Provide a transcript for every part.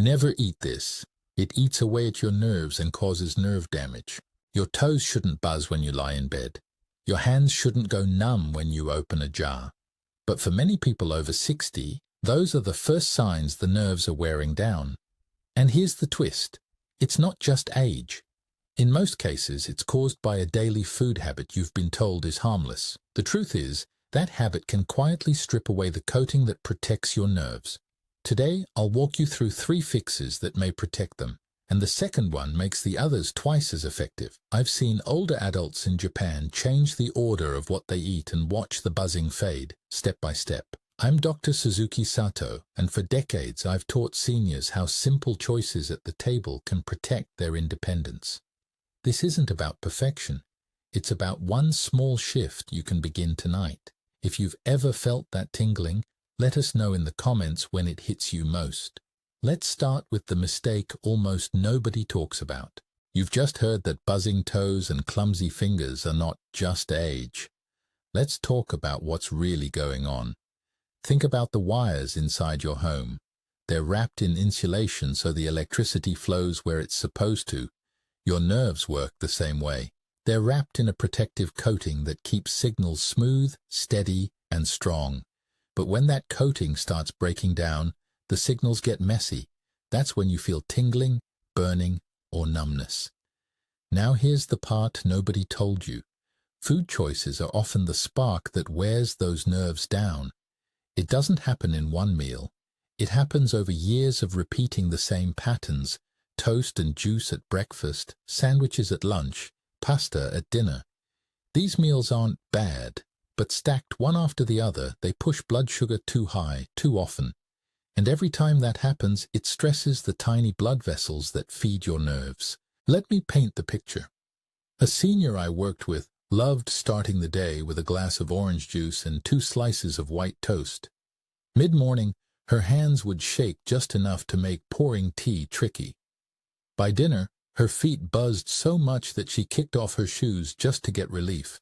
Never eat this. It eats away at your nerves and causes nerve damage. Your toes shouldn't buzz when you lie in bed. Your hands shouldn't go numb when you open a jar. But for many people over 60, those are the first signs the nerves are wearing down. And here's the twist. It's not just age. In most cases, it's caused by a daily food habit you've been told is harmless. The truth is, that habit can quietly strip away the coating that protects your nerves. Today, I'll walk you through 3 fixes that may protect them, and the second one makes the others twice as effective. I've seen older adults in Japan change the order of what they eat and watch the buzzing fade, step by step. I'm Dr. Suzuki Sato, and for decades I've taught seniors how simple choices at the table can protect their independence. This isn't about perfection. It's about one small shift you can begin tonight. If you've ever felt that tingling, let us know in the comments when it hits you most. Let's start with the mistake almost nobody talks about. You've just heard that buzzing toes and clumsy fingers are not just age. Let's talk about what's really going on. Think about the wires inside your home. They're wrapped in insulation so the electricity flows where it's supposed to. Your nerves work the same way. They're wrapped in a protective coating that keeps signals smooth, steady, and strong. But when that coating starts breaking down, the signals get messy. That's when you feel tingling, burning, or numbness. Now here's the part nobody told you. Food choices are often the spark that wears those nerves down. It doesn't happen in one meal. It happens over years of repeating the same patterns: toast and juice at breakfast, sandwiches at lunch, pasta at dinner. These meals aren't bad, but stacked one after the other, they push blood sugar too high, too often. And every time that happens, it stresses the tiny blood vessels that feed your nerves. Let me paint the picture. A senior I worked with loved starting the day with a glass of orange juice and 2 slices of white toast. Mid-morning, her hands would shake just enough to make pouring tea tricky. By dinner, her feet buzzed so much that she kicked off her shoes just to get relief.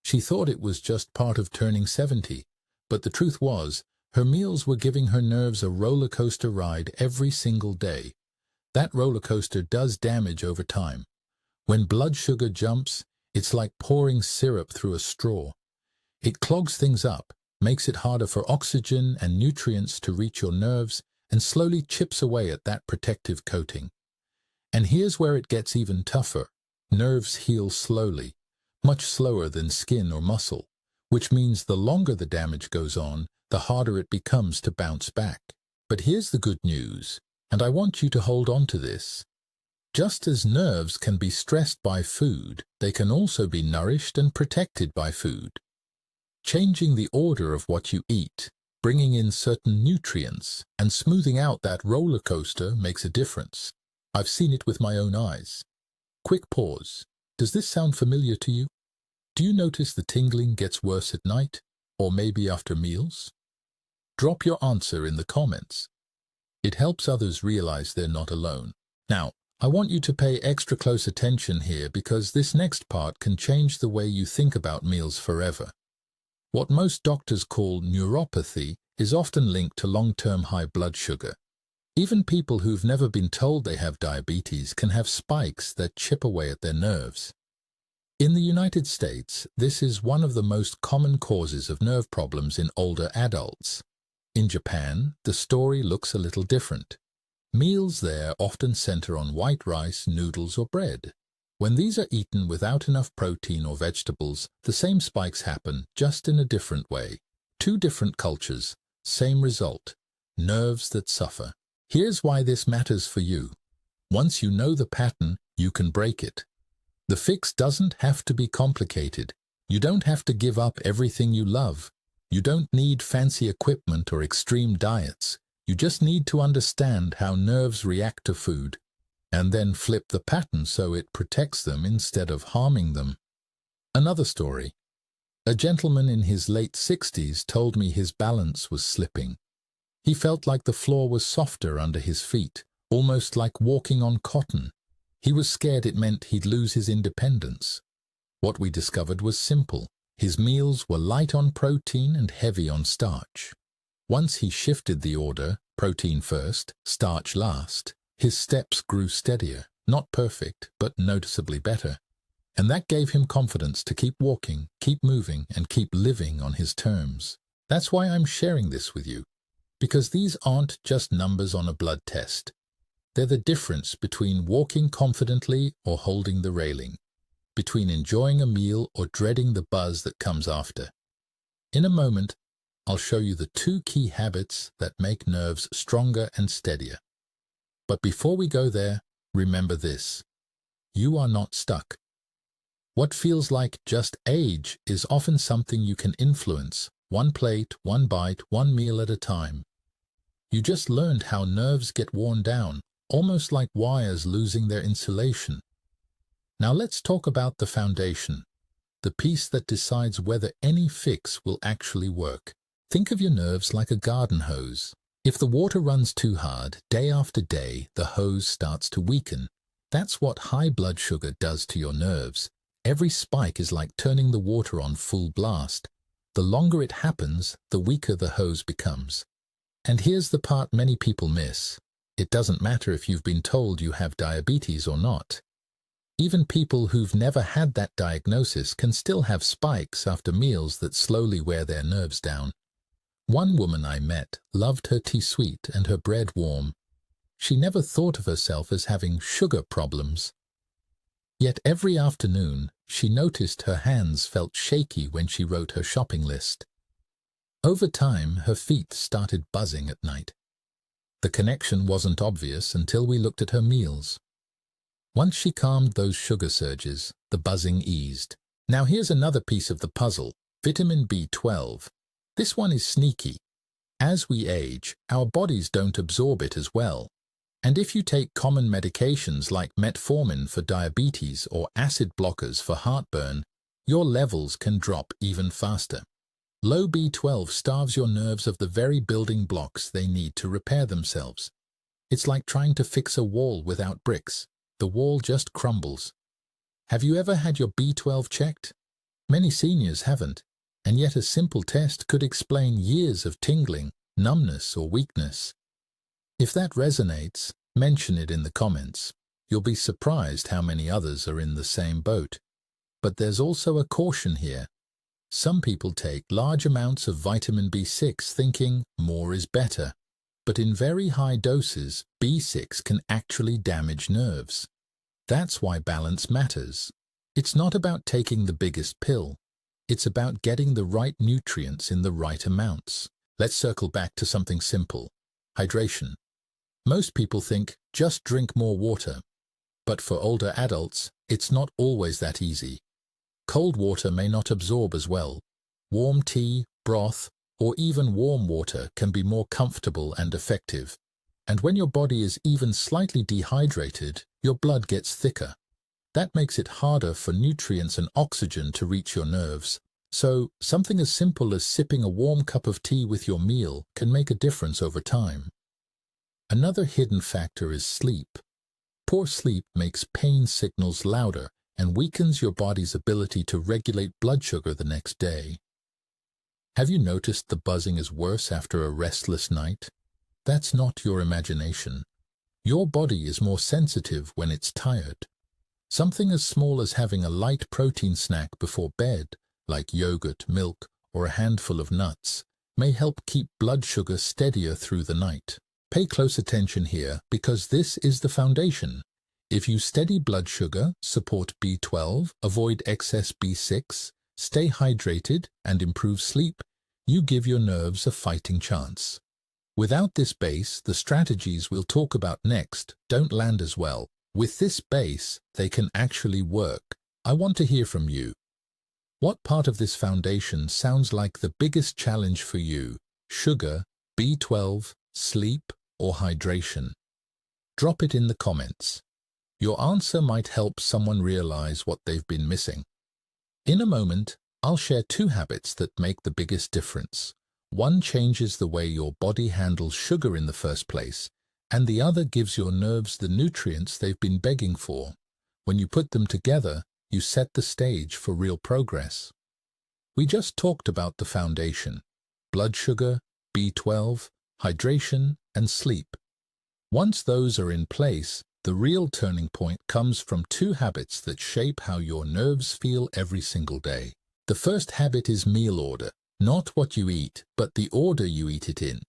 She thought it was just part of turning 70, but the truth was, her meals were giving her nerves a roller coaster ride every single day. That roller coaster does damage over time. When blood sugar jumps, it's like pouring syrup through a straw. It clogs things up, makes it harder for oxygen and nutrients to reach your nerves, and slowly chips away at that protective coating. And here's where it gets even tougher. Nerves heal slowly, much slower than skin or muscle, which means the longer the damage goes on, the harder it becomes to bounce back. But here's the good news, and I want you to hold on to this. Just as nerves can be stressed by food, they can also be nourished and protected by food. Changing the order of what you eat, bringing in certain nutrients, and smoothing out that roller coaster makes a difference. I've seen it with my own eyes. Quick pause. Does this sound familiar to you? Do you notice the tingling gets worse at night, or maybe after meals? Drop your answer in the comments. It helps others realize they're not alone. Now, I want you to pay extra close attention here because this next part can change the way you think about meals forever. What most doctors call neuropathy is often linked to long-term high blood sugar. Even people who've never been told they have diabetes can have spikes that chip away at their nerves. In the United States, this is one of the most common causes of nerve problems in older adults. In Japan, the story looks a little different. Meals there often center on white rice, noodles, or bread. When these are eaten without enough protein or vegetables, the same spikes happen, just in a different way. 2 different cultures, same result: nerves that suffer. Here's why this matters for you. Once you know the pattern, you can break it. The fix doesn't have to be complicated. You don't have to give up everything you love. You don't need fancy equipment or extreme diets. You just need to understand how nerves react to food, and then flip the pattern so it protects them instead of harming them. Another story. A gentleman in his late 60s told me his balance was slipping. He felt like the floor was softer under his feet, almost like walking on cotton. He was scared it meant he'd lose his independence. What we discovered was simple. His meals were light on protein and heavy on starch. Once he shifted the order, protein first, starch last, his steps grew steadier, not perfect, but noticeably better. And that gave him confidence to keep walking, keep moving, and keep living on his terms. That's why I'm sharing this with you, because these aren't just numbers on a blood test. They're the difference between walking confidently or holding the railing, between enjoying a meal or dreading the buzz that comes after. In a moment, I'll show you the 2 key habits that make nerves stronger and steadier. But before we go there, remember this: you are not stuck. What feels like just age is often something you can influence, one plate, one bite, one meal at a time. You just learned how nerves get worn down, almost like wires losing their insulation. Now let's talk about the foundation, the piece that decides whether any fix will actually work. Think of your nerves like a garden hose. If the water runs too hard, day after day, the hose starts to weaken. That's what high blood sugar does to your nerves. Every spike is like turning the water on full blast. The longer it happens, the weaker the hose becomes. And here's the part many people miss. It doesn't matter if you've been told you have diabetes or not. Even people who've never had that diagnosis can still have spikes after meals that slowly wear their nerves down. One woman I met loved her tea sweet and her bread warm. She never thought of herself as having sugar problems. Yet every afternoon, she noticed her hands felt shaky when she wrote her shopping list. Over time, her feet started buzzing at night. The connection wasn't obvious until we looked at her meals. Once she calmed those sugar surges, the buzzing eased. Now here's another piece of the puzzle: vitamin B12. This one is sneaky. As we age, our bodies don't absorb it as well. And if you take common medications like metformin for diabetes or acid blockers for heartburn, your levels can drop even faster. Low B12 starves your nerves of the very building blocks they need to repair themselves. It's like trying to fix a wall without bricks. The wall just crumbles. Have you ever had your B12 checked? Many seniors haven't, and yet a simple test could explain years of tingling, numbness, or weakness. If that resonates, mention it in the comments. You'll be surprised how many others are in the same boat. But there's also a caution here. Some people take large amounts of vitamin B6 thinking more is better. But in very high doses, B6 can actually damage nerves. That's why balance matters. It's not about taking the biggest pill. It's about getting the right nutrients in the right amounts. Let's circle back to something simple: hydration. Most people think, just drink more water. But for older adults, it's not always that easy. Cold water may not absorb as well. Warm tea, broth, or even warm water can be more comfortable and effective. And when your body is even slightly dehydrated, your blood gets thicker. That makes it harder for nutrients and oxygen to reach your nerves. So, something as simple as sipping a warm cup of tea with your meal can make a difference over time. Another hidden factor is sleep. Poor sleep makes pain signals louder and weakens your body's ability to regulate blood sugar the next day. Have you noticed the buzzing is worse after a restless night? That's not your imagination. Your body is more sensitive when it's tired. Something as small as having a light protein snack before bed, like yogurt, milk, or a handful of nuts, may help keep blood sugar steadier through the night. Pay close attention here because this is the foundation. If you steady blood sugar, support B12, avoid excess B6, stay hydrated, and improve sleep, you give your nerves a fighting chance. Without this base, the strategies we'll talk about next don't land as well. With this base, they can actually work. I want to hear from you. What part of this foundation sounds like the biggest challenge for you? Sugar, B12, sleep, or hydration? Drop it in the comments. Your answer might help someone realize what they've been missing. In a moment, I'll share 2 habits that make the biggest difference. One changes the way your body handles sugar in the first place, and the other gives your nerves the nutrients they've been begging for. When you put them together, you set the stage for real progress. We just talked about the foundation: blood sugar, B12, hydration, and sleep. Once those are in place, the real turning point comes from two habits that shape how your nerves feel every single day. The first habit is meal order. Not what you eat, but the order you eat it in.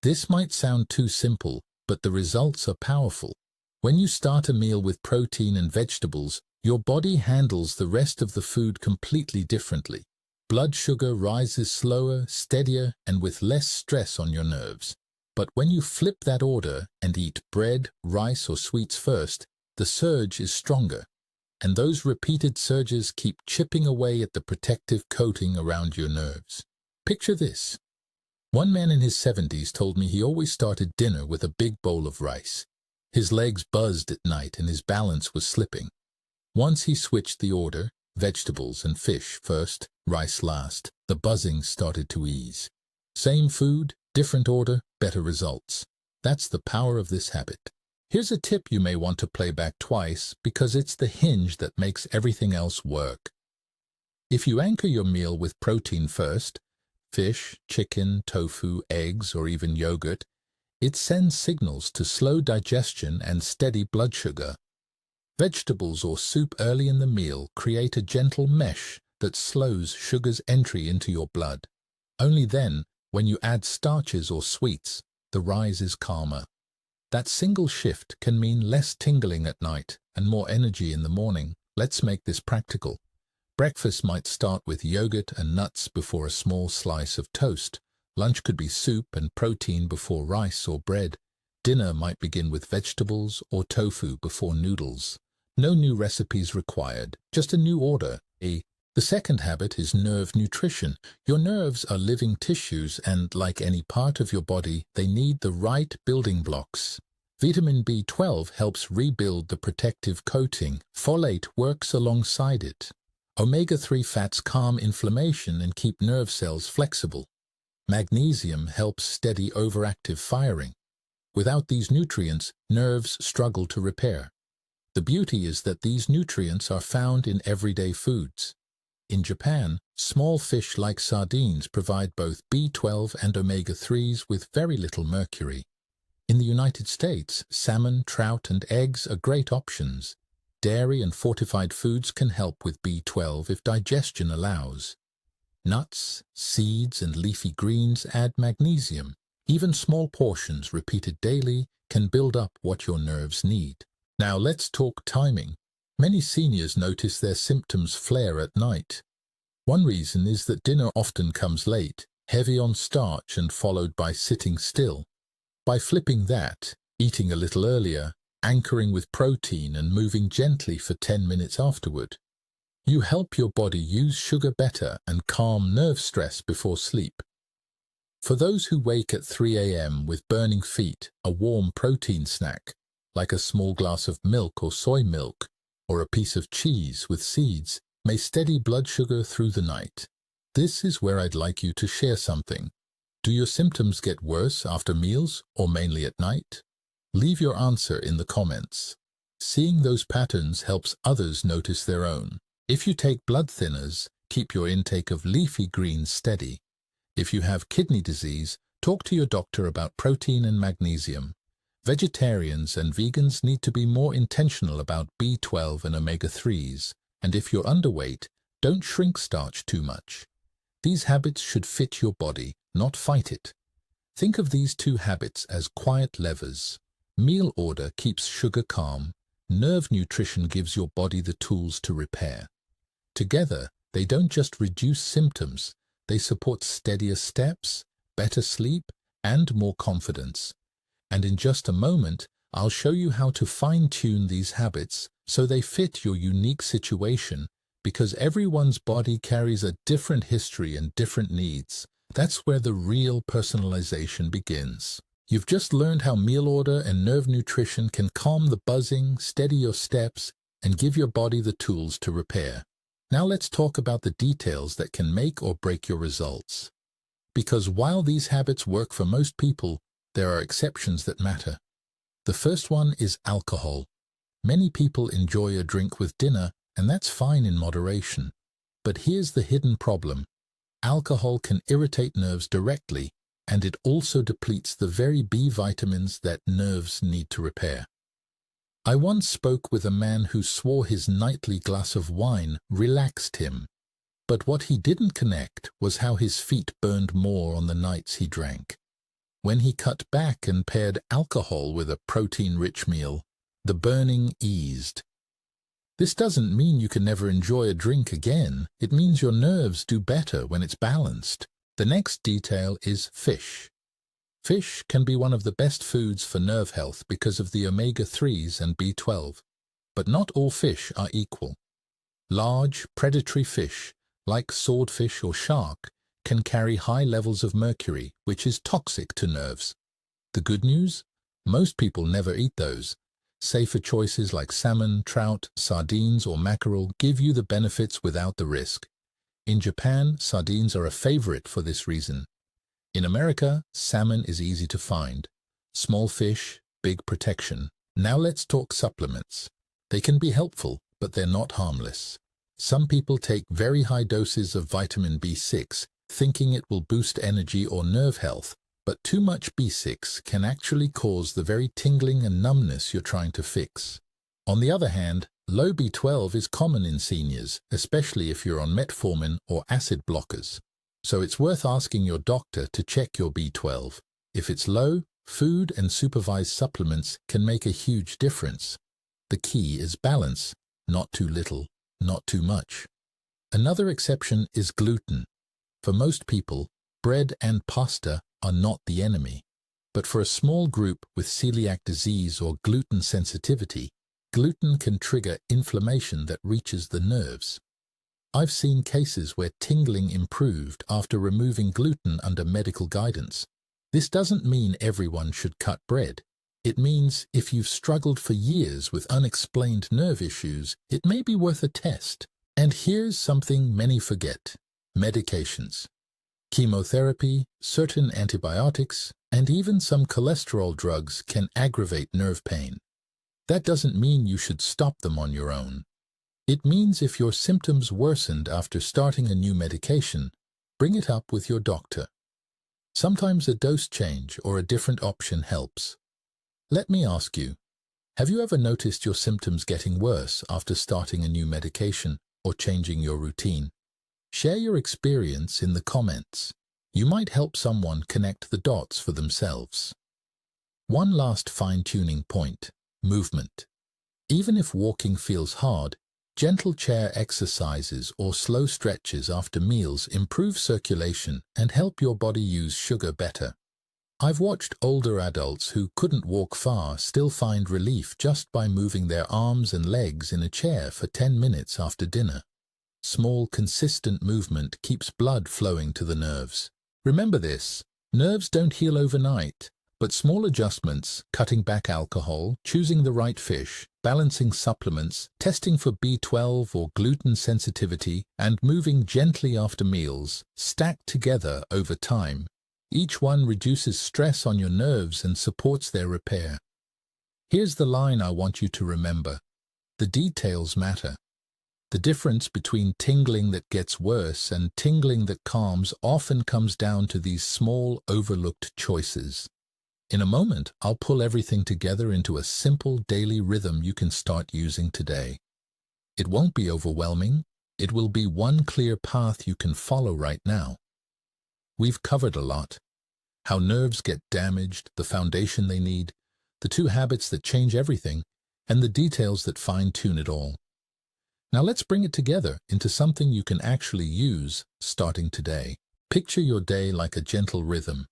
This might sound too simple, but the results are powerful. When you start a meal with protein and vegetables, your body handles the rest of the food completely differently. Blood sugar rises slower, steadier, and with less stress on your nerves. But when you flip that order and eat bread, rice, or sweets first, the surge is stronger. And those repeated surges keep chipping away at the protective coating around your nerves. Picture this. One man in his 70s told me he always started dinner with a big bowl of rice. His legs buzzed at night and his balance was slipping. Once he switched the order, vegetables and fish first, rice last, the buzzing started to ease. Same food, different order, better results. That's the power of this habit. Here's a tip you may want to play back twice because it's the hinge that makes everything else work. If you anchor your meal with protein first, fish, chicken, tofu, eggs, or even yogurt, it sends signals to slow digestion and steady blood sugar. Vegetables or soup early in the meal create a gentle mesh that slows sugar's entry into your blood. Only then, when you add starches or sweets, the rise is calmer. That single shift can mean less tingling at night and more energy in the morning. Let's make this practical. Breakfast might start with yogurt and nuts before a small slice of toast. Lunch could be soup and protein before rice or bread. Dinner might begin with vegetables or tofu before noodles. No new recipes required, just a new order. The second habit is nerve nutrition. Your nerves are living tissues and, like any part of your body, they need the right building blocks. Vitamin B12 helps rebuild the protective coating. Folate works alongside it. Omega-3 fats calm inflammation and keep nerve cells flexible. Magnesium helps steady overactive firing. Without these nutrients, nerves struggle to repair. The beauty is that these nutrients are found in everyday foods. In Japan, small fish like sardines provide both B12 and omega-3s with very little mercury. In the United States, salmon, trout, and eggs are great options. Dairy and fortified foods can help with B12 if digestion allows. Nuts, seeds, and leafy greens add magnesium. Even small portions repeated daily can build up what your nerves need. Now let's talk timing. Many seniors notice their symptoms flare at night. One reason is that dinner often comes late, heavy on starch and followed by sitting still. By flipping that, eating a little earlier, anchoring with protein and moving gently for 10 minutes afterward, you help your body use sugar better and calm nerve stress before sleep. For those who wake at 3 a.m. with burning feet, a warm protein snack, like a small glass of milk or soy milk, or a piece of cheese with seeds, may steady blood sugar through the night. This is where I'd like you to share something. Do your symptoms get worse after meals or mainly at night? Leave your answer in the comments. Seeing those patterns helps others notice their own. If you take blood thinners, keep your intake of leafy greens steady. If you have kidney disease, talk to your doctor about protein and magnesium. Vegetarians and vegans need to be more intentional about B12 and omega-3s. And if you're underweight, don't shrink starch too much. These habits should fit your body, not fight it. Think of these two habits as quiet levers. Meal order keeps sugar calm. Nerve nutrition gives your body the tools to repair. Together, they don't just reduce symptoms, they support steadier steps, better sleep, and more confidence. And in just a moment, I'll show you how to fine-tune these habits so they fit your unique situation, because everyone's body carries a different history and different needs. That's where the real personalization begins. You've just learned how meal order and nerve nutrition can calm the buzzing, steady your steps, and give your body the tools to repair. Now let's talk about the details that can make or break your results. Because while these habits work for most people, there are exceptions that matter. The first one is alcohol. Many people enjoy a drink with dinner, and that's fine in moderation. But here's the hidden problem. Alcohol can irritate nerves directly, and it also depletes the very B vitamins that nerves need to repair. I once spoke with a man who swore his nightly glass of wine relaxed him, but what he didn't connect was how his feet burned more on the nights he drank. When he cut back and paired alcohol with a protein-rich meal, the burning eased. This doesn't mean you can never enjoy a drink again. It means your nerves do better when it's balanced. The next detail is fish. Fish can be one of the best foods for nerve health because of the omega-3s and B12. But not all fish are equal. Large, predatory fish, like swordfish or shark, can carry high levels of mercury, which is toxic to nerves. The good news? Most people never eat those. Safer choices like salmon, trout, sardines, or mackerel give you the benefits without the risk. In Japan, sardines are a favorite for this reason. In America, salmon is easy to find. Small fish, big protection. Now let's talk supplements. They can be helpful, but they're not harmless. Some people take very high doses of vitamin B6, thinking it will boost energy or nerve health, but too much B6 can actually cause the very tingling and numbness you're trying to fix. On the other hand, low B12 is common in seniors, especially if you're on metformin or acid blockers. So it's worth asking your doctor to check your B12. If it's low, food and supervised supplements can make a huge difference. The key is balance, not too little, not too much. Another exception is gluten. For most people, bread and pasta are not the enemy. But for a small group with celiac disease or gluten sensitivity, gluten can trigger inflammation that reaches the nerves. I've seen cases where tingling improved after removing gluten under medical guidance. This doesn't mean everyone should cut bread. It means if you've struggled for years with unexplained nerve issues, it may be worth a test. And here's something many forget: medications. Chemotherapy, certain antibiotics, and even some cholesterol drugs can aggravate nerve pain. That doesn't mean you should stop them on your own. It means if your symptoms worsened after starting a new medication, bring it up with your doctor. Sometimes a dose change or a different option helps. Let me ask you, have you ever noticed your symptoms getting worse after starting a new medication or changing your routine? Share your experience in the comments. You might help someone connect the dots for themselves. One last fine-tuning point: movement. Even if walking feels hard, gentle chair exercises or slow stretches after meals improve circulation and help your body use sugar better. I've watched older adults who couldn't walk far still find relief just by moving their arms and legs in a chair for 10 minutes after dinner. Small, consistent movement keeps blood flowing to the nerves. Remember this: nerves don't heal overnight, but small adjustments, cutting back alcohol, choosing the right fish, balancing supplements, testing for B12 or gluten sensitivity, and moving gently after meals, stack together over time. Each one reduces stress on your nerves and supports their repair. Here's the line I want you to remember: the details matter. The difference between tingling that gets worse and tingling that calms often comes down to these small, overlooked choices. In a moment, I'll pull everything together into a simple daily rhythm you can start using today. It won't be overwhelming. It will be one clear path you can follow right now. We've covered a lot: how nerves get damaged, the foundation they need, the 2 habits that change everything, and the details that fine-tune it all. Now let's bring it together into something you can actually use starting today. Picture your day like a gentle rhythm.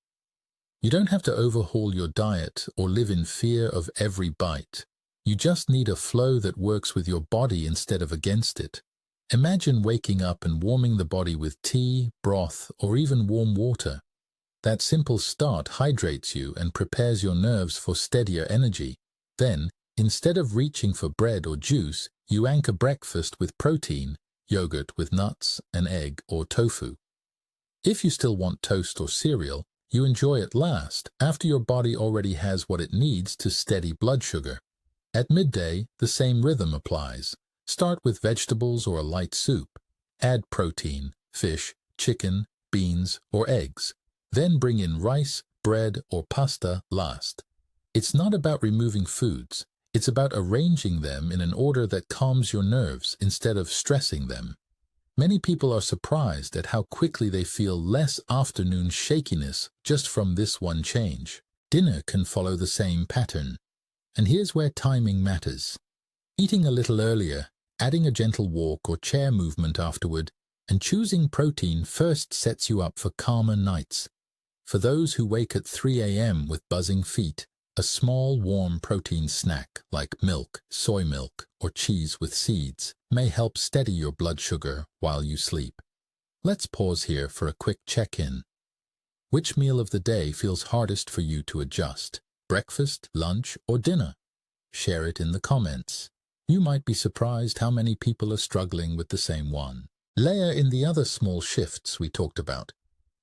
You don't have to overhaul your diet or live in fear of every bite. You just need a flow that works with your body instead of against it. Imagine waking up and warming the body with tea, broth, or even warm water. That simple start hydrates you and prepares your nerves for steadier energy. Then, instead of reaching for bread or juice, you anchor breakfast with protein, yogurt with nuts, an egg, or tofu. If you still want toast or cereal, you enjoy it last, after your body already has what it needs to steady blood sugar. At midday, the same rhythm applies. Start with vegetables or a light soup. Add protein, fish, chicken, beans, or eggs. Then bring in rice, bread, or pasta last. It's not about removing foods. It's about arranging them in an order that calms your nerves instead of stressing them. Many people are surprised at how quickly they feel less afternoon shakiness just from this one change. Dinner can follow the same pattern. And here's where timing matters. Eating a little earlier, adding a gentle walk or chair movement afterward, and choosing protein first sets you up for calmer nights. For those who wake at 3 a.m. with buzzing feet, a small warm protein snack like milk, soy milk, or cheese with seeds may help steady your blood sugar while you sleep. Let's pause here for a quick check-in. Which meal of the day feels hardest for you to adjust? Breakfast, lunch, or dinner? Share it in the comments. You might be surprised how many people are struggling with the same one. Layer in the other small shifts we talked about.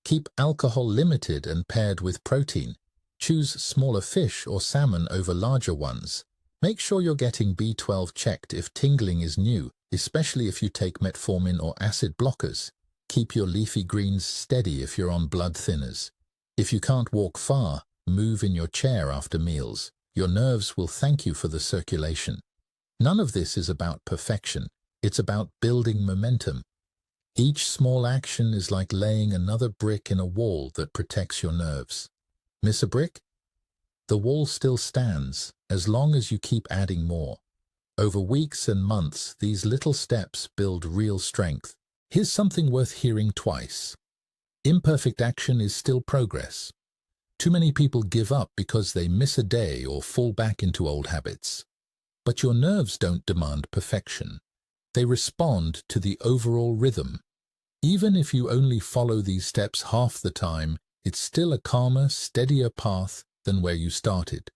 Keep alcohol limited and paired with protein. Choose smaller fish or salmon over larger ones. Make sure you're getting B12 checked if tingling is new, especially if you take metformin or acid blockers. Keep your leafy greens steady if you're on blood thinners. If you can't walk far, move in your chair after meals. Your nerves will thank you for the circulation. None of this is about perfection. It's about building momentum. Each small action is like laying another brick in a wall that protects your nerves. Miss a brick? The wall still stands, as long as you keep adding more. Over weeks and months, these little steps build real strength. Here's something worth hearing twice. Imperfect action is still progress. Too many people give up because they miss a day or fall back into old habits. But your nerves don't demand perfection. They respond to the overall rhythm. Even if you only follow these steps half the time, it's still a calmer, steadier path than where you started.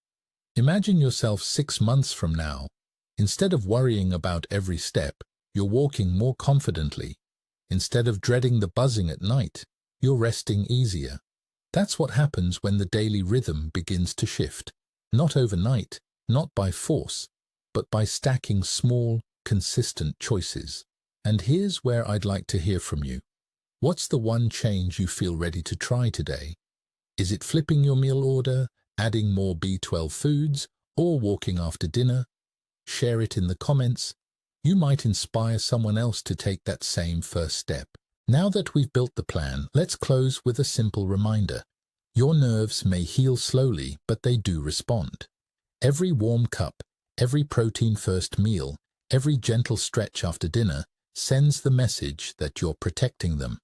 Imagine yourself 6 months from now. Instead of worrying about every step, you're walking more confidently. Instead of dreading the buzzing at night, you're resting easier. That's what happens when the daily rhythm begins to shift. Not overnight, not by force, but by stacking small, consistent choices. And here's where I'd like to hear from you. What's the one change you feel ready to try today? Is it flipping your meal order, adding more B12 foods, or walking after dinner? Share it in the comments. You might inspire someone else to take that same first step. Now that we've built the plan, let's close with a simple reminder. Your nerves may heal slowly, but they do respond. Every warm cup, every protein-first meal, every gentle stretch after dinner sends the message that you're protecting them.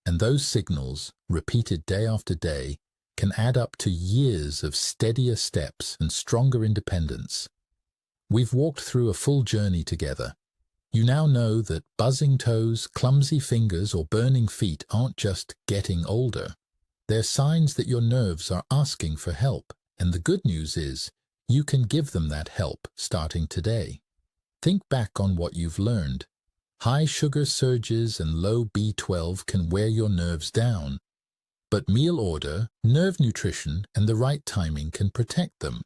And those signals, repeated day after day, can add up to years of steadier steps and stronger independence. We've walked through a full journey together. You now know that buzzing toes, clumsy fingers, or burning feet aren't just getting older. They're signs that your nerves are asking for help, and the good news is you can give them that help starting today. Think back on what you've learned. High sugar surges and low B12 can wear your nerves down. But meal order, nerve nutrition, and the right timing can protect them.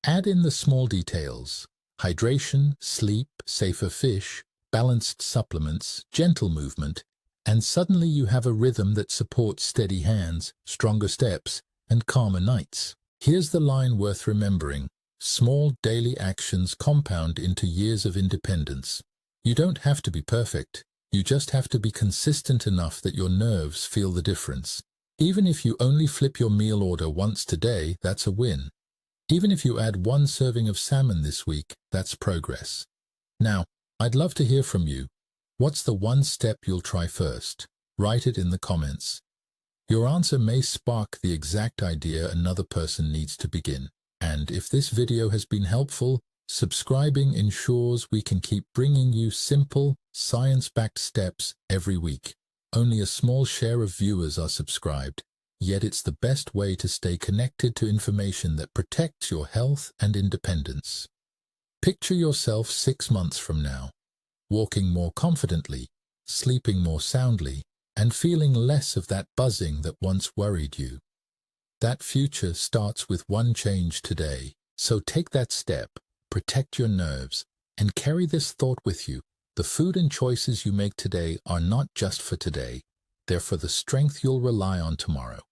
Add in the small details: hydration, sleep, safer fish, balanced supplements, gentle movement, and suddenly you have a rhythm that supports steady hands, stronger steps, and calmer nights. Here's the line worth remembering: small daily actions compound into years of independence. You don't have to be perfect. You just have to be consistent enough that your nerves feel the difference. Even if you only flip your meal order once today, that's a win. Even if you add 1 serving of salmon this week, that's progress. Now, I'd love to hear from you. What's the one step you'll try first? Write it in the comments. Your answer may spark the exact idea another person needs to begin. And if this video has been helpful, subscribing ensures we can keep bringing you simple, science-backed steps every week. Only a small share of viewers are subscribed, yet it's the best way to stay connected to information that protects your health and independence. Picture yourself 6 months from now, walking more confidently, sleeping more soundly, and feeling less of that buzzing that once worried you. That future starts with one change today, so take that step. Protect your nerves, and carry this thought with you. The food and choices you make today are not just for today. They're for the strength you'll rely on tomorrow.